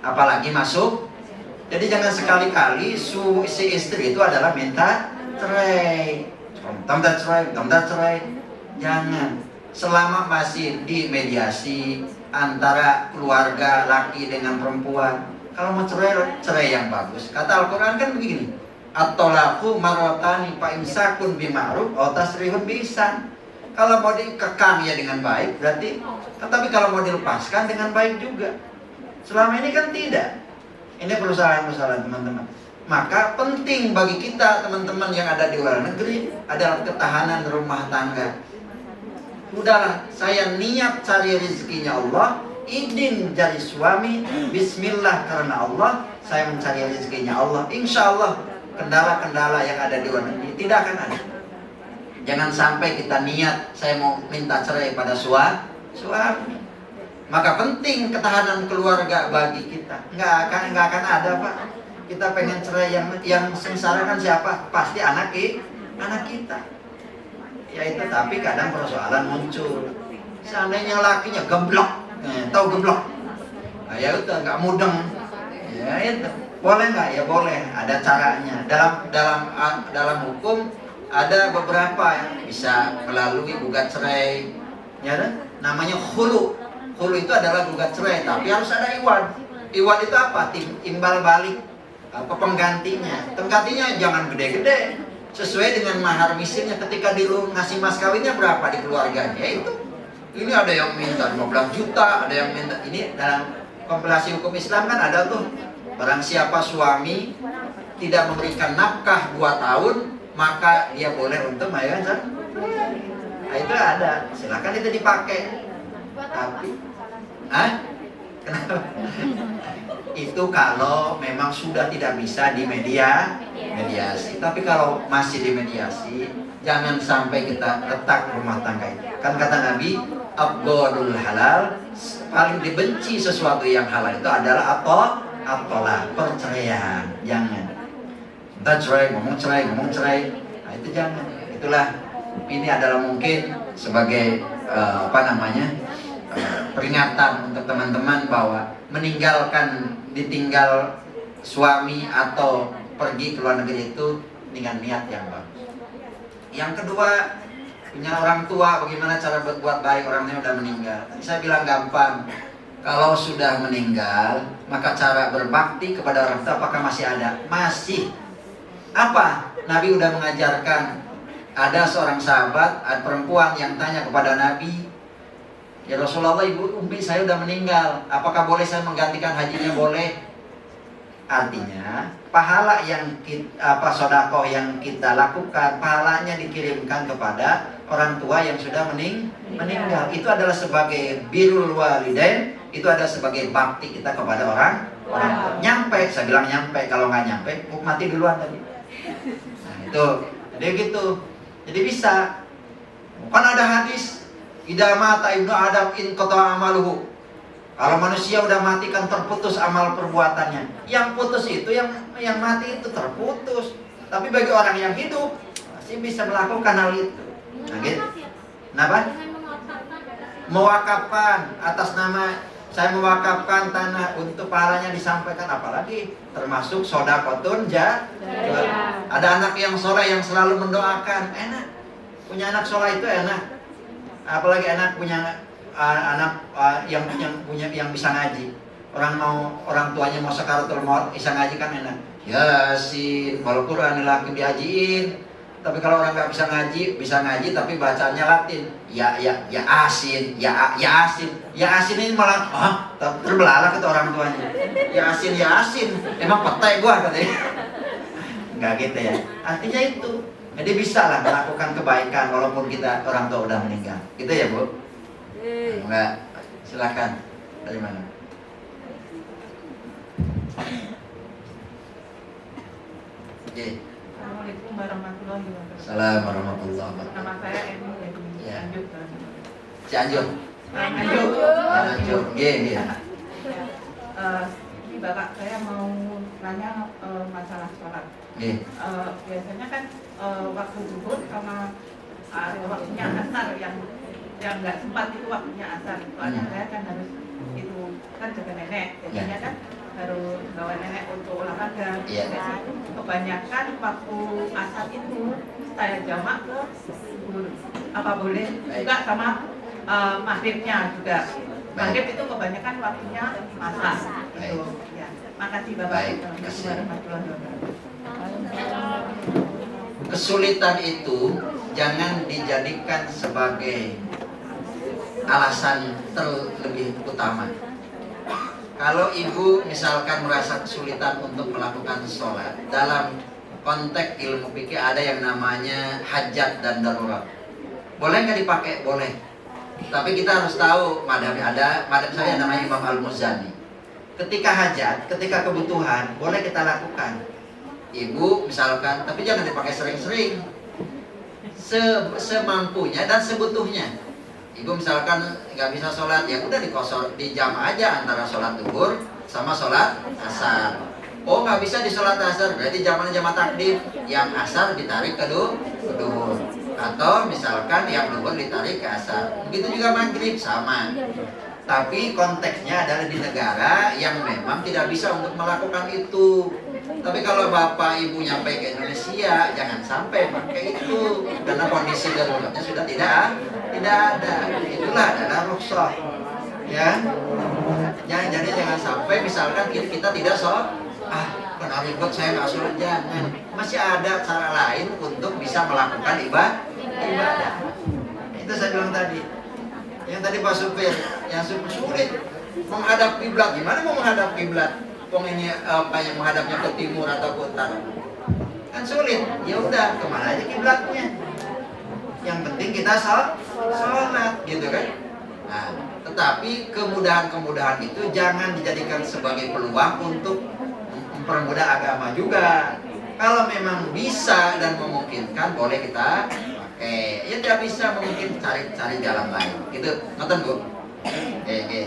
apalagi masuk. Jadi jangan sekali-kali si istri itu adalah minta cerai. Minta cerai. Jangan. Selama masih di mediasi antara keluarga laki dengan perempuan, kalau mau cerai, cerai yang bagus. Kata Al-Quran kan begini, at-thalaqu marratani fa imsakun bima'ruf aw tasrihun biihsan. Kalau mau dikekang ya dengan baik, berarti. Tetapi kalau mau dilepaskan dengan baik juga. Selama ini kan tidak. Ini persoalan-persoalan teman-teman. Maka penting bagi kita teman-teman yang ada di luar negeri adalah ketahanan rumah tangga. Udahlah, saya niat cari rezekinya Allah, izin jadi suami, bismillah karena Allah, saya mencari rezekinya Allah. Insya Allah kendala-kendala yang ada di luar negeri tidak akan ada. Jangan sampai kita niat saya mau minta cerai pada suami. Maka penting ketahanan keluarga bagi kita. Nggak akan ada, Pak. Kita pengen cerai, yang sengsara kan siapa? Pasti anak kita. Ya itu, tapi kadang persoalan muncul. Seandainya lakinya geblok, tahu geblok? Nah, ya udah nggak mudeng. Ya itu boleh nggak? Ya boleh. Ada caranya. Dalam hukum ada beberapa yang bisa melalui gugat cerai. Ya kan? Namanya khulu. Khulu itu adalah gugat cerai, tapi harus ada iwan. Iwan itu apa? Timbal balik. Apa penggantinya? Penggantinya jangan gede-gede. Sesuai dengan mahar misirnya. Ketika ngasih mas kawinnya berapa di keluarganya, itu. Ini ada yang minta 15 juta, ada yang minta. Ini dalam kompilasi hukum Islam kan ada tuh, barang siapa suami tidak memberikan nafkah 2 tahun, maka dia boleh untuk bayar. Nah, itu ada, silakan itu dipakai. Tapi kenapa? Itu kalau memang sudah tidak bisa di mediasi. Tapi kalau masih di mediasi, jangan sampai kita retak rumah tangga itu. Kan kata Nabi, abghadul halal, paling dibenci sesuatu yang halal itu adalah apalah perceraian. Jangan. Entah cerai, ngomong cerai. Nah, itu jangan. Itulah, ini adalah mungkin sebagai peringatan untuk teman-teman bahwa ditinggal suami atau pergi ke luar negeri itu dengan niat yang bagus. Yang kedua, punya orang tua, bagaimana cara berbuat baik orangnya sudah meninggal. Saya bilang gampang. Kalau sudah meninggal, maka cara berbakti kepada orang tua apakah masih ada? Masih. Apa? Nabi sudah mengajarkan. Ada seorang sahabat, perempuan yang tanya kepada Nabi, ya Rasulullah, ibu umi saya sudah meninggal, apakah boleh saya menggantikan hajinya? Boleh. Artinya pahala yang sedekah yang kita lakukan, pahalanya dikirimkan kepada orang tua yang sudah meninggal. Itu adalah sebagai birrul walidain, itu adalah sebagai bakti kita kepada orang tua. Nyampe, saya bilang nyampe. Kalau nggak nyampe, mati duluan tadi. Nah, itu, jadi gitu. Jadi bisa. Kan ada hadis, idza mata ibnu adam in qata amaluhu. Kalau manusia udah mati kan terputus amal perbuatannya. Yang putus itu yang mati itu terputus. Tapi bagi orang yang hidup masih bisa melakukan hal itu. Nah, gitu. Kenapa? Mewakafkan atas nama, saya mewakafkan tanah untuk pahalanya disampaikan, apalagi termasuk shadaqatun jariyah. Ada anak yang soleh yang selalu mendoakan, enak. Punya anak soleh itu enak. Apalagi anak punya anak yang bisa ngaji. Orang tuanya mau sakaratul maut bisa ngaji kan enak. Yasin, wal Qur'an lagi diajiin. Tapi kalau orang nggak bisa ngaji tapi bacanya Latin. Ya asin. Ya asin ini malah terbelalak kata orang tuanya. Ya asin. Emang petai gua katanya. Enggak gitu ya. Artinya itu. Jadi bisa lah melakukan kebaikan walaupun kita orang tua udah meninggal. Gitu ya, Bu? Enggak. Silakan. Dari mana? Oke. Assalamualaikum warahmatullahi wabarakatuh. Assalamualaikum warahmatullahi wabarakatuh. Nama saya Eni dari Cianjur. Cianjur. Iya. Ini Bapak, saya mau nanya masalah sholat. Biasanya kan waktu zuhur sama waktunya asar yang nggak sempat itu waktunya asar. Soalnya saya kan harus itu kan jaga nenek. Jadinya kan keluarga. Iya. Kebanyakan waktu asar itu saya jamak ke zuhur. Apa boleh juga sama maghribnya juga. Maghrib itu kebanyakan waktunya masak. Gitu. Ya. Makasih Bapak. Baik, kesulitan itu jangan dijadikan sebagai alasan terlebih utama. Kalau ibu misalkan merasa kesulitan untuk melakukan sholat, dalam konteks ilmu fikih ada yang namanya hajat dan darurat. Boleh nggak dipakai? Boleh. Tapi kita harus tahu, madhab saya namanya Imam Al-Muzani. Ketika hajat, ketika kebutuhan, boleh kita lakukan. Ibu misalkan, tapi jangan dipakai sering-sering. Semampunya dan sebutuhnya. Ibu misalkan nggak bisa sholat, ya udah di jam aja antara sholat duhur sama sholat asar. Oh nggak bisa di sholat asar, berarti jamannya jamaah takdim, yang asar ditarik ke duhur, atau misalkan yang duhur ditarik ke asar. Begitu juga maghrib sama. Tapi konteksnya adalah di negara yang memang tidak bisa untuk melakukan itu. Tapi kalau bapak ibu nyampe ke Indonesia, jangan sampai pakai itu, karena kondisi daruratnya sudah tidak ada. Itulah adalah rukhsah, ya. Jadi jangan sampai misalkan kita tidak sholat, kena ribet saya nggak sholat, jangan. Masih ada cara lain untuk bisa melakukan ibadah. Itu saya bilang tadi. Yang tadi Pak Supir, yang sulit menghadap kiblat. Gimana mau menghadap kiblat? Wong ini yang menghadapnya ke timur atau ke utara, kan sulit. Ya udah, kemana aja kiblatnya. Yang penting kita sholat, gitu kan. Nah, tetapi kemudahan itu jangan dijadikan sebagai peluang untuk mempermudah agama juga. Kalau memang bisa dan memungkinkan, boleh kita pakai. Ya tidak bisa, mungkin cari jalan lain. Gitu, nonton Bu. Oke.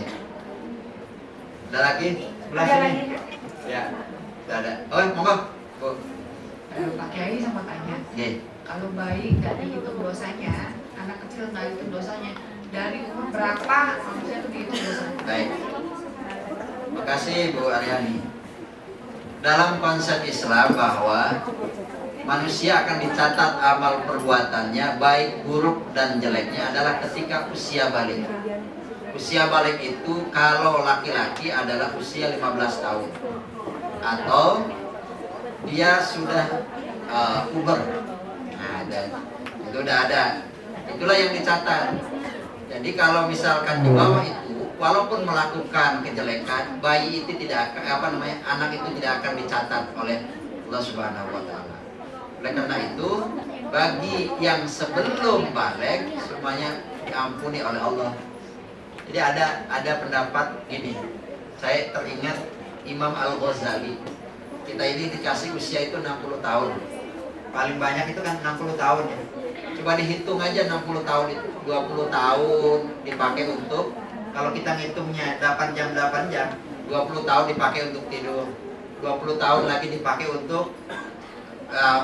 Ada lagi? Sebelah sini. Ya, tidak ada. Oh, monggo, Bu. Pak Kiai sama tanya. Kalau bayi nggak dihitung dosanya, anak kecil nggak dihitung dosanya, dari umur berapa manusia itu dihitung dosanya? Baik. Terima kasih Bu Aryani. Dalam konsep Islam bahwa manusia akan dicatat amal perbuatannya baik buruk dan jeleknya adalah ketika usia balik. Usia balik itu kalau laki-laki adalah usia 15 tahun atau dia sudah puber. Nah, itu udah ada. Itulah yang dicatat. Jadi kalau misalkan di bawah itu, walaupun melakukan kejelekan, bayi itu tidak akan anak itu tidak akan dicatat oleh Allah Subhanahu wa taala. Oleh karena itu, bagi yang sebelum balik semuanya diampuni oleh Allah. Jadi ada pendapat gini. Saya teringat Imam Al-Ghazali. Kita ini dikasih usia itu 60 tahun. Paling banyak itu kan 60 tahun ya. Coba dihitung aja 60 tahun itu 20 tahun dipakai untuk, kalau kita ngitungnya 8 jam 20 tahun dipakai untuk tidur, 20 tahun lagi dipakai untuk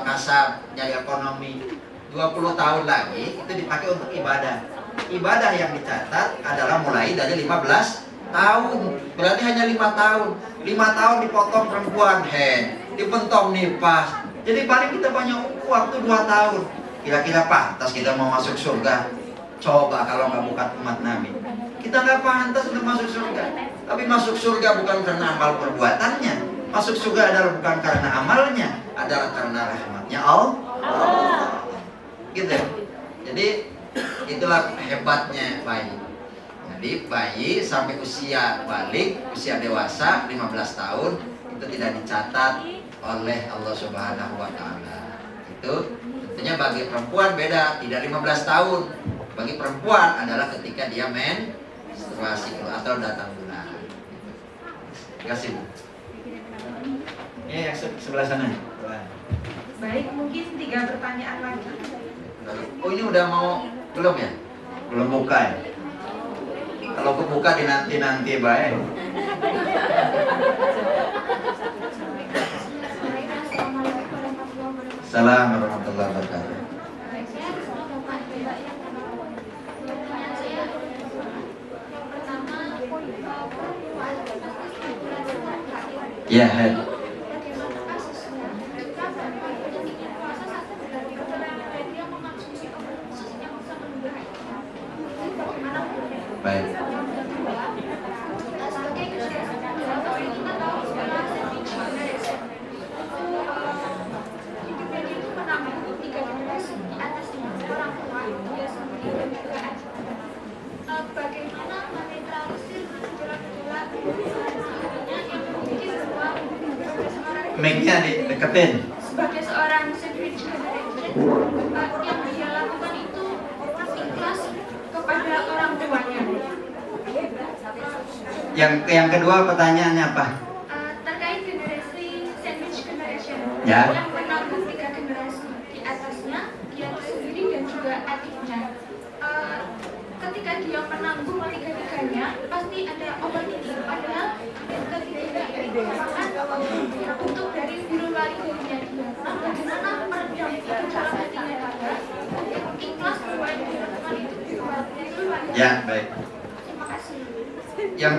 kasab, nyari ekonomi, 20 tahun lagi itu dipakai untuk ibadah. Ibadah yang dicatat adalah mulai dari 15 tahun. Berarti hanya 5 tahun. 5 tahun dipotong perempuan, dipentong nifas. Jadi paling kita banyak waktu 2 tahun. Kira-kira pantas kita mau masuk surga? Coba kalau nggak bukan umat Nabi, kita nggak pantas untuk masuk surga. Tapi masuk surga bukan karena amal perbuatannya. Masuk surga adalah bukan karena amalnya, adalah karena rahmatnya Allah. Gitu. Jadi itulah hebatnya bayi. Jadi bayi sampai usia balik, usia dewasa 15 tahun itu tidak dicatat oleh Allah Subhanahu wa taala. Itu tentunya bagi perempuan beda, tidak 15 tahun. Bagi perempuan adalah ketika dia menstruasi atau datang bulan. Terima kasih Bu. Yang sebelah sana. Baik, mungkin 3 pertanyaan lagi. Oh ini udah mau belum ya? Belum buka ya? Kalau kebuka di nanti baik. Assalamualaikum warahmatullahi wabarakatuh. Ya, Mic-nya deketin. Sebagai seorang sandwich generation, yang dia lakukan itu ikhlas kepada orang tuanya. Yang kedua pertanyaannya apa? Terkait generasi sandwich generation, Ya. yang menanggung 3 generasi di atasnya, dia sendiri dan juga adiknya. Ketika dia menanggung ketiga-tiganya, pasti ada overthinking. Padahal ketiga-tiganya itu merupakan bentuk dari biru lari darinya dia. Bagaimana meredam itu dalam hatinya dia untuk ikhlas bahwa yang dia lakukan itu biru lari. Ya, baik. Terima kasih. Yang